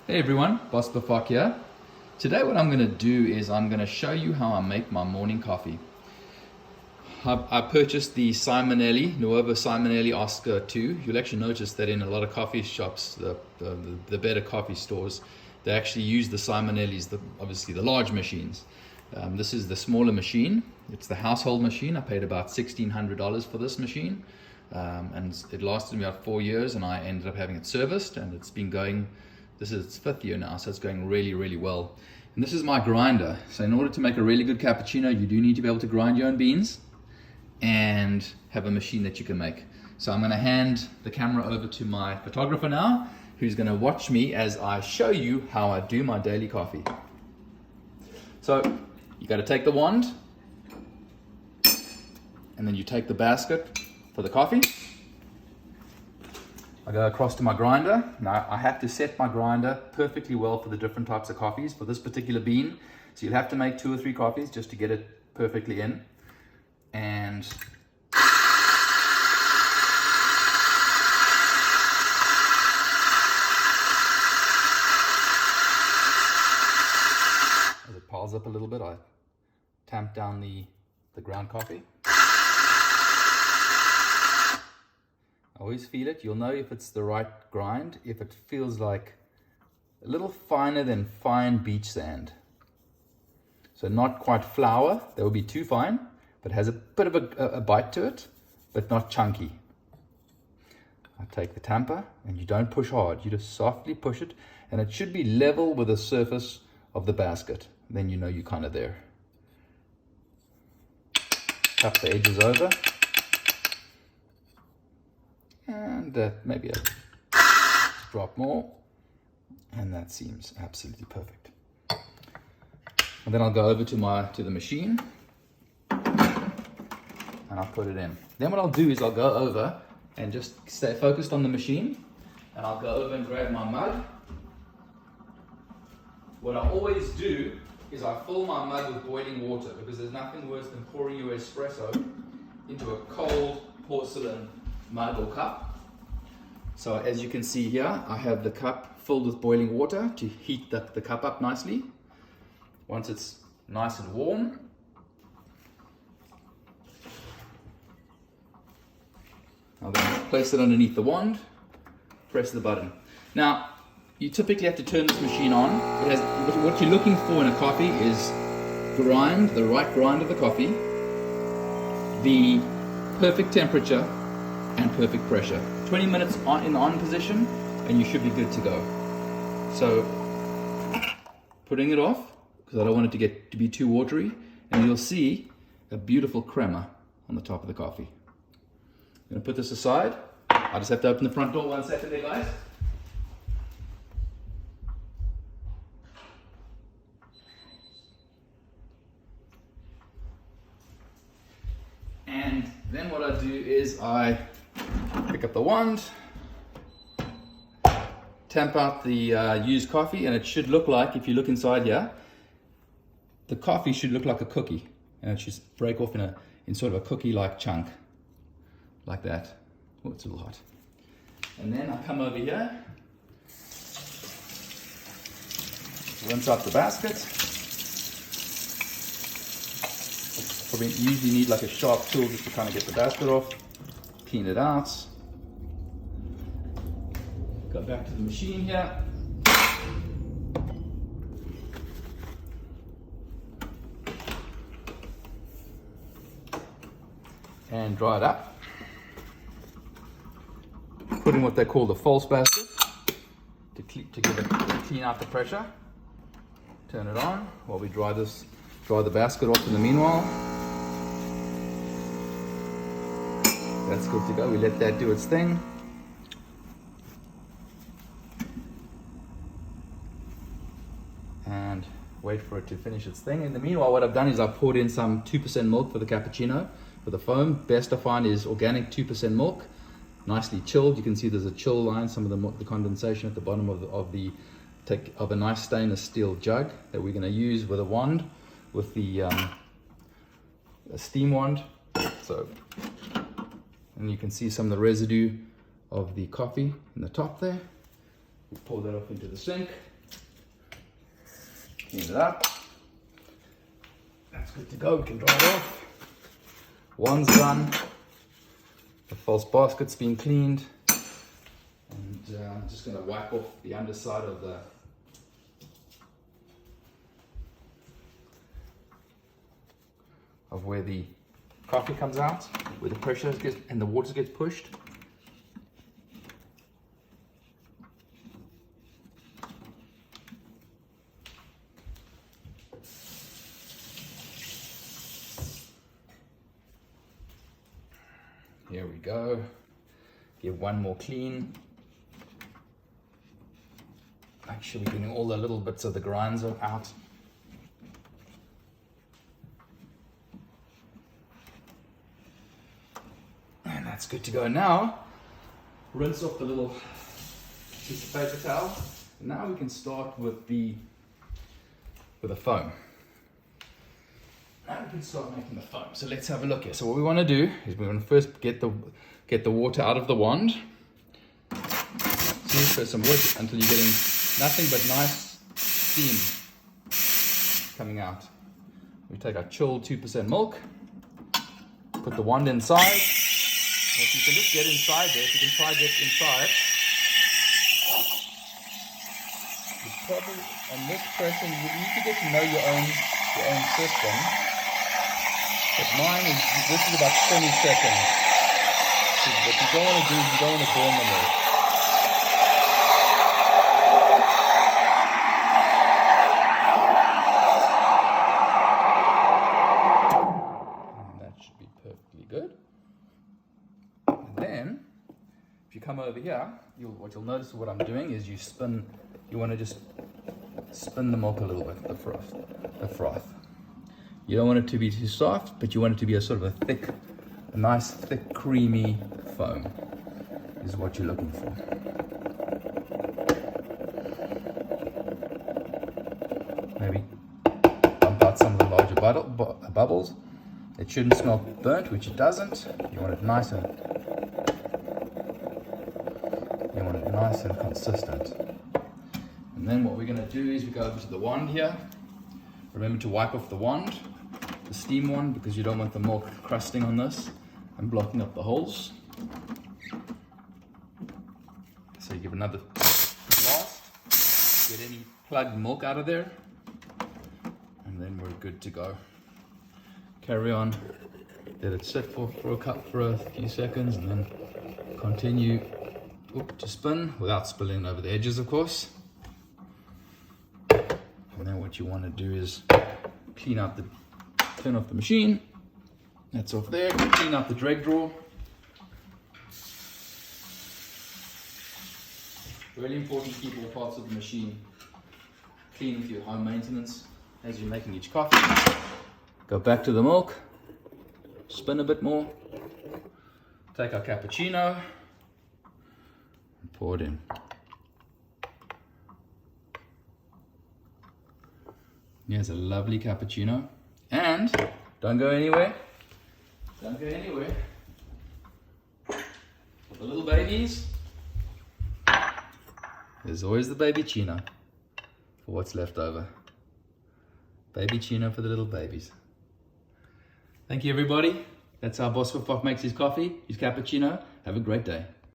Hey everyone, Boss Bafak here. Today what I'm going to do is I'm going to show you how I make my morning coffee. I purchased the Simonelli, Nuovo Simonelli Oscar 2. You'll actually notice that in a lot of coffee shops, the better coffee stores, they actually use the Simonellis, obviously the large machines. This is the smaller machine. It's the household machine. I paid about $1,600 for this machine. And it lasted me about 4 years, and I ended up having it serviced, and it's been going, this is its 5th year now, so it's going really, really well. And this is my grinder. So in order to make a really good cappuccino, you do need to be able to grind your own beans and have a machine that you can make. So I'm going to hand the camera over to my photographer now, who's going to watch me as I show you how I do my daily coffee. So you got to take the wand, and then you take the basket for the coffee. I go across to my grinder. Now I have to set my grinder perfectly well for the different types of coffees for this particular bean. So you'll have to make 2 or 3 coffees just to get it perfectly in. And as it piles up a little bit, I tamp down the ground coffee. Always feel it. You'll know if it's the right grind if it feels like a little finer than fine beach sand. So not quite flour, that would be too fine, but has a bit of a bite to it, but not chunky. I take the tamper, and you don't push hard, you just softly push it, and it should be level with the surface of the basket. Then you know you're kind of there. Tap the edges over. And maybe a drop more, and that seems absolutely perfect. And then I'll go over to the machine, and I'll put it in. Then what I'll do is I'll go over and just stay focused on the machine, and I'll go over and grab my mug. What I always do is I fill my mug with boiling water, because there's nothing worse than pouring your espresso into a cold porcelain mug or cup. So as you can see here, I have the cup filled with boiling water to heat the cup up nicely. Once it's nice and warm, I'll then place it underneath the wand, press the button. Now, you typically have to turn this machine on. It has, what you're looking for in a coffee is the right grind of the coffee, the perfect temperature, and perfect pressure. 20 minutes in the on position, and you should be good to go. So putting it off, because I don't want it to be too watery, and you'll see a beautiful crema on the top of the coffee. I'm going to put this aside. I just have to open the front door 1 second there, guys. And then what I do is I pick up the wand, tamp out the used coffee, and it should look like, if you look inside here, the coffee should look like a cookie, and it should break off in sort of a cookie-like chunk, like that. Oh, it's a little hot. And then I come over here, rinse out the basket. Probably usually need like a sharp tool just to kind of get the basket off, clean it out. Go back to the machine here. And dry it up. Put in what they call the false basket to clean out the pressure. Turn it on while we dry the basket off in the meanwhile. That's good to go. We let that do its thing. And wait for it to finish its thing. In the meanwhile, what I've done is I've poured in some 2% milk for the cappuccino. For the foam, best I find is organic 2% milk. Nicely chilled. You can see there's a chill line, some of the condensation at the bottom of a nice stainless steel jug that we're going to use with a wand, with the a steam wand. So, and you can see some of the residue of the coffee in the top there. We'll pour that off into the sink. Clean it up. That's good to go. We can dry it off. One's done. The false basket's been cleaned. And I'm just going to wipe off the underside of where the coffee comes out, where the pressure gets and the water gets pushed. Here we go. Give one more clean. Make sure we're getting all the little bits of the grinds out. And that's good to go. Now, rinse off the little piece of paper towel. Now we can start with the foam. Now we can start making the foam. So let's have a look here. So what we want to do is we want to first get the water out of the wand. See, for some wood until you're getting nothing but nice steam coming out. We take our chilled 2% milk, put the wand inside. If you can just get inside there, if you can try to get inside. Probably on this pressing, you need to get to know your own system. But mine is, this is about 20 seconds. So what you don't want to do is you don't want to burn the milk. And that should be perfectly good. And then, if you come over here, what you'll notice what I'm doing is you want to just spin the milk a little bit, the froth. You don't want it to be too soft, but you want it to be a sort of a nice, thick, creamy foam is what you're looking for. Maybe bump out some of the larger bubbles. It shouldn't smell burnt, which it doesn't. You want it nice and consistent. And then what we're going to do is we go over to the wand here. Remember to wipe off the wand, the steam wand, because you don't want the milk crusting on this and blocking up the holes. So you give another blast, get any plugged milk out of there, and then we're good to go. Carry on, let it sit for a few seconds, and then continue to spin without spilling over the edges, of course. And then what you want to do is turn off the machine. That's off there. Clean out the drag drawer. Really important to keep all parts of the machine clean with your home maintenance as you're making each coffee. Go back to the milk. Spin a bit more. Take our cappuccino and pour it in. Here's a lovely cappuccino. And don't go anywhere. Don't go anywhere. For the little babies, there's always the baby chino for what's left over. Baby chino for the little babies. Thank you, everybody. That's how Boss Fok makes his coffee, his cappuccino. Have a great day.